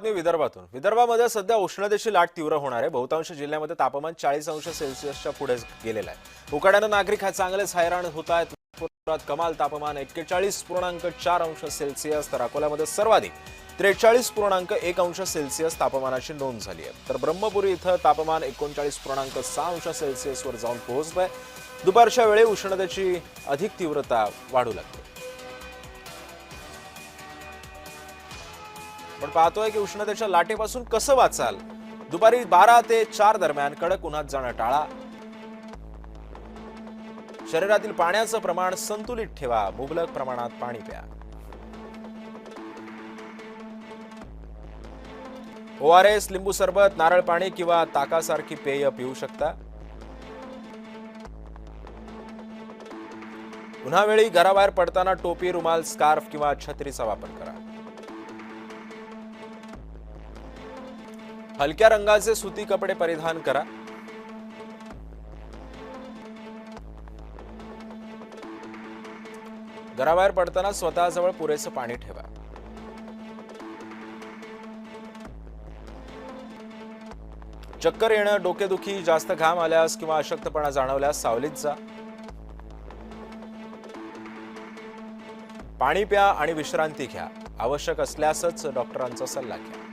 विदर्भामध्ये सध्या उष्णतेची लाट तीव्र होणार आहे। बहुतांश जिल्ह्यामध्ये तापमान 40 अंश सेल्सिअसच्या पुढे गेलेलं आहे। उकाड्यानं नागरिक चांगलेच हैराण होत आहेत। नागपुरात कमाल तापमान 41.4 अंश सेल्सिअस तर अकोल्यामध्ये सर्वाधिक 43.1 अंश सेल्सिअस तापमानाची नोंद झाली आहे। तर ब्रह्मपुरी इथं तापमान 39.6 अंश सेल्सिअसवर जाऊन पोहोचलंय। दुपारच्या वेळी उष्णतेची अधिक तीव्रता वाढू लागते। पण पाहतोय की उष्णतेच्या लाटेपासून कसं वाचाल। दुपारी 12 ते 4 दरम्यान कडक उन्हात जाणं टाळा। शरीरातील पाण्याचं प्रमाण संतुलित ठेवा। मुबलक प्रमाणात पाणी प्या। ORS, लिंबू सरबत, नारळ पाणी किंवा ताकासारखी पेय पिऊ शकता। उन्हावेळी घराबाहेर पडताना टोपी, रुमाल, स्कार्फ किंवा छत्रीचा वापर करा। हलक्या रंगाचे सुती कपडे परिधान करा। घराबाहेर पडताना स्वतःजवळ पुरेसं पाणी ठेवा। चक्कर येणं, डोकेदुखी, जास्त घाम आल्यास किंवा अशक्तपणा जाणवल्यास सावलीत जा। पाणी प्या आणि विश्रांती घ्या। आवश्यक असल्यासच डॉक्टरांचा सल्ला घ्या।